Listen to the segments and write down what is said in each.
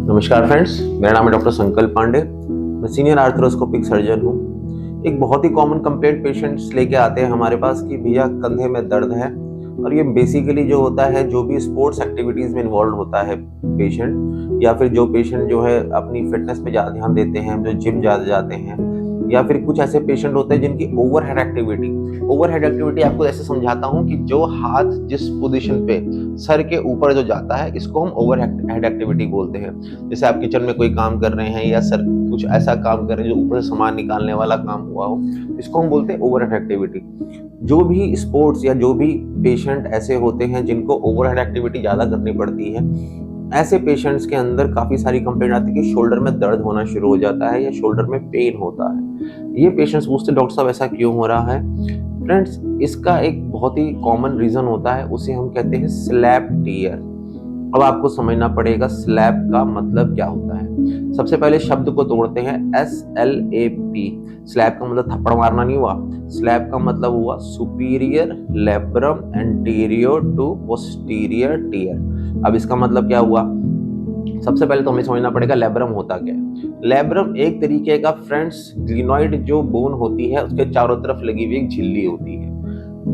नमस्कार फ्रेंड्स, मेरा नाम है डॉक्टर संकल्प पांडे। मैं सीनियर आर्थ्रोस्कोपिक सर्जन हूँ। एक बहुत ही कॉमन कंप्लेंट पेशेंट्स लेके आते हैं हमारे पास कि भैया कंधे में दर्द है। और ये बेसिकली जो होता है, जो भी स्पोर्ट्स एक्टिविटीज़ में इन्वॉल्व होता है पेशेंट, या फिर जो पेशेंट जो है अपनी फिटनेस पे ज़्यादा ध्यान देते हैं, जो जिम ज़्यादा जाते हैं, या फिर कुछ ऐसे पेशेंट होते हैं जिनकी ओवरहेड एक्टिविटी आपको ऐसे समझाता हूँ कि जो हाथ जिस पोजीशन पे सर के ऊपर जो जाता है, इसको हम ओवरहेड एक्टिविटी बोलते हैं। जैसे आप किचन में कोई काम कर रहे हैं या सर कुछ ऐसा काम कर रहे हैं जो ऊपर से सामान निकालने वाला काम हुआ हो, इसको हम बोलते हैं ओवरहेड एक्टिविटी। जो भी स्पोर्ट्स या जो भी पेशेंट ऐसे होते हैं जिनको ओवरहेड एक्टिविटी ज़्यादा करनी पड़ती है, ऐसे पेशेंट्स के अंदर काफ़ी सारी कंप्लेंट आती है कि शोल्डर में दर्द होना शुरू हो जाता है या शोल्डर में पेन होता है। ये पेशेंट्स पूछते हैं डॉक्टर साहब ऐसा क्यों हो रहा है। फ्रेंड्स, इसका एक बहुत ही कॉमन रीज़न होता है, उसे हम कहते हैं स्लैप टियर। अब आपको समझना पड़ेगा स्लैप का मतलब क्या होता है। सबसे पहले शब्द को तोड़ते हैं, SLAP। स्लैप का मतलब थप्पड़ मारना नहीं हुआ। स्लैप का मतलब हुआ superior labrum anterior to posterior tear. अब इसका मतलब क्या हुआ, सबसे पहले तो हमें समझना पड़ेगा लेब्रम होता क्या है। लेब्रम एक तरीके का फ्रेंड्स ग्लिनॉइड जो बोन होती है उसके चारों तरफ लगी हुई एक झिल्ली होती है।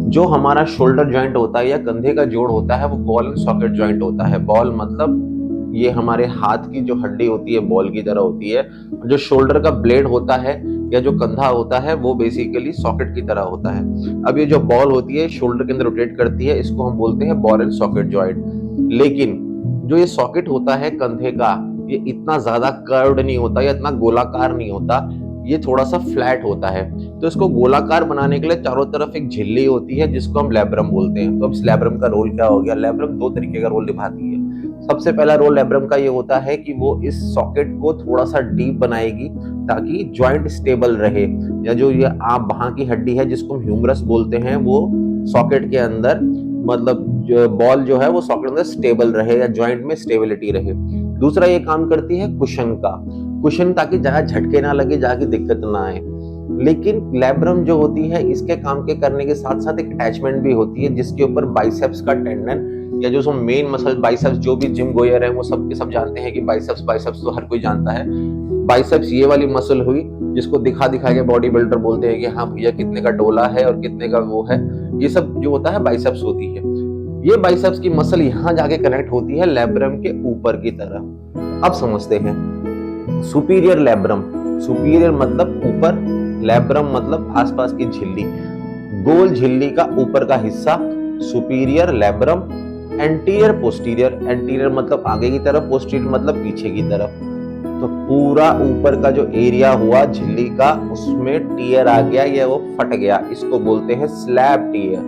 जो हमारा शोल्डर जॉइंट होता है या कंधे का जोड़ होता है वो बॉल एंड सॉकेट जॉइंट होता है। बॉल मतलब ये हमारे हाथ की जो हड्डी होती है बॉल की तरह होती है। जो शोल्डर का ब्लेड होता है या जो कंधा होता है वो बेसिकली सॉकेट की तरह होता है। अब ये जो बॉल होती है शोल्डर के अंदर रोटेट करती है, इसको हम बोलते हैं बॉल एंड सॉकेट जॉइंट। लेकिन जो ये सॉकेट होता है कंधे का, ये इतना ज्यादा कर्व्ड नहीं होता या इतना गोलाकार नहीं होता, ये थोड़ा सा फ्लैट होता है। तो इसको गोलाकार बनाने के लिए चारों तरफ एक झिल्ली होती है जिसको हम लेब्रम बोलते हैं। तो अब इस लेब्रम का रोल क्या हो गया। लेब्रम दो तरीके का रोल निभाती है। सबसे पहला रोल लेब्रम का ये होता है कि वो इस सॉकेट को थोड़ा सा डीप बनाएगी ताकि जॉइंट स्टेबल रहे, या जो ये आप बाहां की हड्डी है जिसको हम ह्यूमरस बोलते हैं वो सॉकेट के अंदर, मतलब जो बॉल जो है वो सॉकेट अंदर स्टेबल रहे या जॉइंट में स्टेबिलिटी रहे। दूसरा ये काम करती है कुशन ताकि जहाँ झटके ना लगे, जहाँ की दिक्कत ना आए। लेकिन लेब्रम जो होती है इसके काम के करने के साथ साथ एक अटैचमेंट भी होती है जिसके ऊपर बाइसेप्स का टेंडन या जो मेन मसल बाइसेप्स, जो भी जिम गोयर है वो सब के सब जानते हैं कि बाइसेप्स तो हर कोई जानता है। बाइसेप्स ये वाली मसल हुई जिसको दिखा के बॉडी बिल्डर बोलते हैं कि हाँ भैया कितने का डोला है और कितने का वो है। ये सब जो होता है बाइसेप्स होती है। ये बाइसेप्स की मसल यहाँ जाके कनेक्ट होती है लेब्रम के ऊपर की तरफ। अब समझते हैं सुपीरियर लेब्रम। सुपीरियर मतलब ऊपर, लेब्रम मतलब आसपास की झिल्ली, गोल झिल्ली का ऊपर का हिस्सा superior labrum. Anterior posterior, anterior मतलब आगे की तरफ, पोस्टीरियर मतलब पीछे की तरफ। तो पूरा ऊपर का जो एरिया हुआ झिल्ली का उसमें टियर आ गया या वो फट गया, इसको बोलते हैं स्लैप टियर।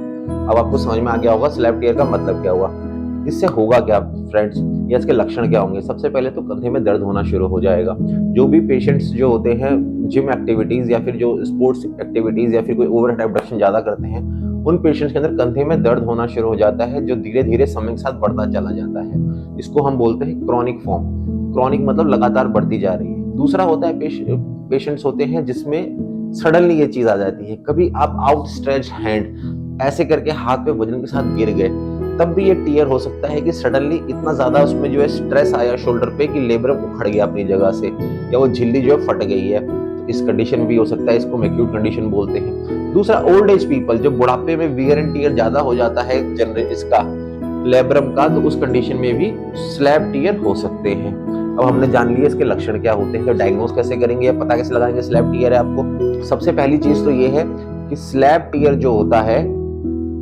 अब आपको समझ में आ गया होगा स्लैप टियर का मतलब क्या हुआ। इससे होगा क्या फ्रेंड्स, या इसके लक्षण क्या होंगे। सबसे पहले तो कंधे में दर्द होना शुरू हो जाएगा। जो भी पेशेंट्स जो होते हैं जिम एक्टिविटीज या फिर जो स्पोर्ट्स एक्टिविटीज या फिर कोई ओवरहेड एब्डक्शन ज्यादा करते हैं, उन पेशेंट्स के अंदर कंधे में दर्द होना शुरू हो जाता है जो धीरे धीरे समय के साथ बढ़ता चला जाता है। इसको हम बोलते हैं क्रॉनिक फॉर्म। क्रॉनिक मतलब लगातार बढ़ती जा रही है। दूसरा होता है पेशेंट्स होते हैं जिसमें सडनली ये चीज आ जाती है। कभी आप आउट स्ट्रेच हैंड ऐसे करके हाथ पे वजन के साथ गिर गए, तब भी ये टियर हो सकता है कि सडनली इतना ज्यादा उसमें जो है स्ट्रेस आया शोल्डर पे कि लेब्रम उखड़ गया अपनी जगह से, या वो झिल्ली जो है फट गई है। तो इस कंडीशन भी हो सकता है, इसको एक्यूट कंडीशन बोलते हैं। दूसरा ओल्ड एज पीपल, जो बुढ़ापे में वियर एंड टियर ज्यादा हो जाता है इसका लेब्रम का, तो उस कंडीशन में भी स्लैप टियर हो सकते हैं। अब हमने जान लिया इसके लक्षण क्या होते हैं, तो डायग्नोज कैसे करेंगे या पता कैसे लगाएंगे स्लैप टियर है आपको। सबसे पहली चीज तो ये है कि स्लैप टियर जो होता है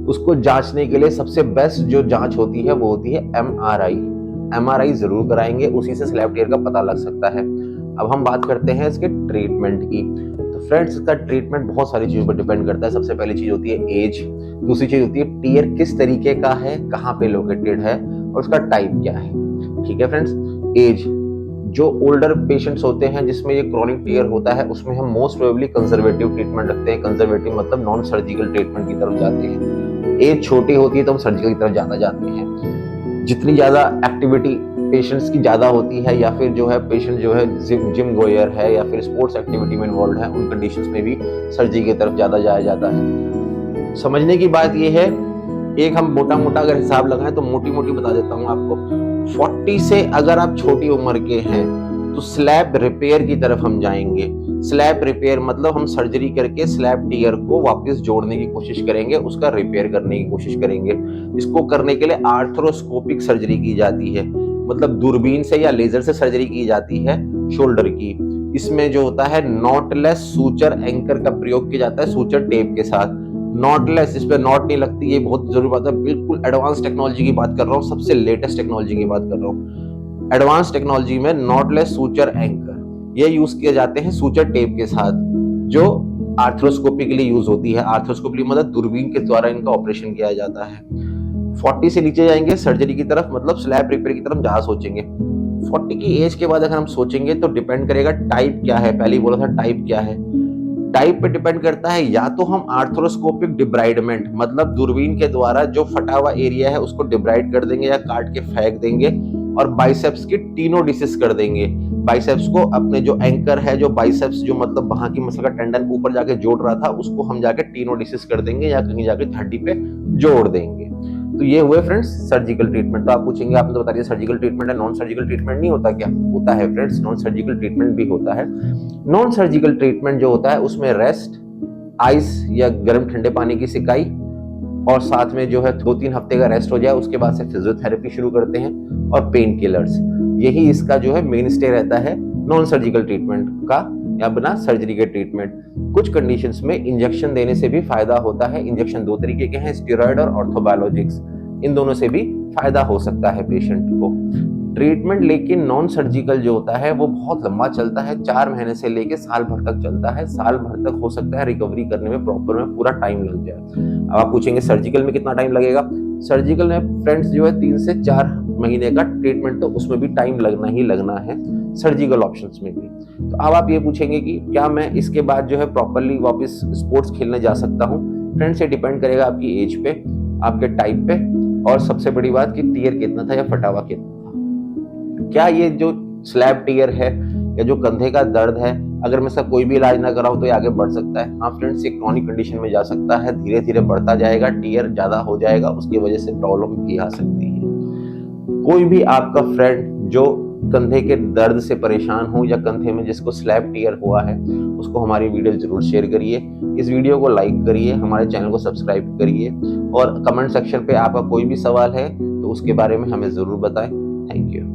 उसको जांचने के लिए सबसे बेस्ट जो जांच होती है वो होती है MRI जरूर कराएंगे, उसी से स्लैप टियर का पता लग सकता है। अब हम बात करते हैं इसके ट्रीटमेंट की। तो फ्रेंड्स, इसका ट्रीटमेंट बहुत सारी चीजों पर डिपेंड करता है। सबसे पहली चीज होती है एज, दूसरी चीज होती है टियर किस तरीके का है, कहाँ पे लोकेटेड है और उसका टाइप क्या है। ठीक है फ्रेंड्स, एज जो ओल्डर पेशेंट्स होते हैं जिसमें ये क्रॉनिक टियर होता है उसमें हम मोस्ट प्रोबेबली कंजर्वेटिव ट्रीटमेंट रखते हैं। कंजर्वेटिव मतलब नॉन सर्जिकल ट्रीटमेंट की तरफ जाते हैं। एज छोटी होती है तो हम सर्जिकल की तरफ ज्यादा जाते हैं। जितनी ज्यादा एक्टिविटी पेशेंट्स की ज्यादा होती है या फिर जो है पेशेंट जो है जिम गोयर है या फिर स्पोर्ट्स एक्टिविटी में इन्वॉल्व है, उन कंडीशंस में भी सर्जरी की तरफ ज्यादा जाया जाता है। समझने की बात ये है, एक हम मोटा मोटा अगर हिसाब लगाएं तो मोटी मोटी बता देता हूँ आपको। 40 से अगर आप छोटी उम्र के हैं तो स्लैब रिपेयर की तरफ हम जाएंगे। स्लैब रिपेयर मतलब हम सर्जरी करके स्लैब टियर को वापस जोड़ने की कोशिश करेंगे, उसका रिपेयर करने की कोशिश करेंगे। इसको करने के लिए आर्थ्रोस्कोपिक सर्जरी की जाती है, मतलब दूरबीन से या लेजर से सर्जरी की जाती है शोल्डर की। इसमें जो होता है नॉटलेस सूचर एंकर का प्रयोग किया जाता है, सूचर टेप के साथ। नॉटलेस, इस पे नॉट नहीं लगती, ये बहुत जरूरी बात है। बिल्कुल एडवांस टेक्नोलॉजी की बात कर रहा हूँ, सबसे लेटेस्ट टेक्नोलॉजी की बात कर रहा हूँ। एडवांस टेक्नोलॉजी में नॉटलेस सूचर एंकर ये यूज किए जाते हैं सूचर टेप के साथ, जो आर्थ्रोस्कोपी के लिए यूज होती है। आर्थ्रोस्कोपी मतलब दूरबीन के द्वारा इनका ऑपरेशन किया जाता है। 40 से नीचे जाएंगे सर्जरी की तरफ, मतलब स्लैब रिपेयर की तरफ ज्यादा सोचेंगे। 40 की एज के बाद अगर हम सोचेंगे तो डिपेंड करेगा टाइप क्या है। पहले ही बोला था टाइप क्या है, टाइप पे डिपेंड करता है। या तो हम आर्थ्रोस्कोपिक डिब्राइडमेंट मतलब दूरबीन के द्वारा जो फटा हुआ एरिया है उसको डिब्राइड कर देंगे या काट के फेंक देंगे, और बाइसेप्स की टीनोडिसिस कर देंगे। बाइसेप्स को अपने जो एंकर है, जो बाइसेप्स जो मतलब वहां की मसल का टेंडन ऊपर जाके जोड़ रहा था, उसको हम जाके टीनोडिसिस कर देंगे या कहीं जाके हड्डी पे जोड़ देंगे। तो ये हुए फ्रेंड्स सर्जिकल ट्रीटमेंट। तो आप पूछेंगे आपने तो बता दिया सर्जिकल ट्रीटमेंट है, नॉन सर्जिकल ट्रीटमेंट नहीं होता क्या? होता है फ्रेंड्स, नॉन सर्जिकल ट्रीटमेंट भी होता है। नॉन सर्जिकल ट्रीटमेंट जो होता है उसमें रेस्ट, आइस या गर्म ठंडे पानी की सिकाई, और साथ में जो है 2-3 हफ्ते का रेस्ट हो जाए, उसके बाद से फिजियोथेरेपी शुरू करते हैं और पेन किलर्स। यही इसका जो है मेन स्टे रहता है नॉन सर्जिकल ट्रीटमेंट का या बिना सर्जरी के ट्रीटमेंट। कुछ कंडीशंस में इंजेक्शन देने से भी फायदा होता है। इंजेक्शन 2 तरीके के हैं, स्टेरॉइड और ऑर्थोबायोलॉजिक्स। इन दोनों से भी फायदा हो सकता है पेशेंट को। ट्रीटमेंट लेकिन नॉन सर्जिकल जो होता है वो बहुत लंबा चलता है, 4 महीने से लेके साल भर तक चलता है। साल भर तक हो सकता है रिकवरी करने में प्रॉपर में पूरा टाइम लग जाए। अब आप पूछेंगे सर्जिकल में कितना टाइम लगेगा? सर्जिकल में फ्रेंड्स जो है 3 से 4 महीने का ट्रीटमेंट, तो उसमें भी टाइम लगना ही लगना है सर्जिकल ऑप्शंस में भी। तो अब आप ये पूछेंगे कि क्या मैं इसके बाद जो है प्रॉपरली वापस स्पोर्ट्स खेलने जा सकता हूँ? फ्रेंड्स ये डिपेंड करेगा आपकी एज पे, आपके टाइप पे, और सबसे बड़ी बात कि टियर कितना था या फटा हुआ कितना था। क्या ये जो स्लैब टियर है या जो कंधे का दर्द है, अगर मैं इसका कोई भी इलाज ना कराऊं तो ये आगे बढ़ सकता है? हाँ फ्रेंड्स, ये क्रॉनिक कंडीशन में जा सकता है, धीरे धीरे बढ़ता जाएगा, टियर ज्यादा हो जाएगा, उसकी वजह से प्रॉब्लम भी आ सकती है। कोई भी आपका फ्रेंड जो कंधे के दर्द से परेशान हो या कंधे में जिसको स्लैब टियर हुआ है, उसको हमारी वीडियो जरूर शेयर करिए, इस वीडियो को लाइक करिए, हमारे चैनल को सब्सक्राइब करिए, और कमेंट सेक्शन पे आपका कोई भी सवाल है तो उसके बारे में हमें जरूर बताएं। Thank you.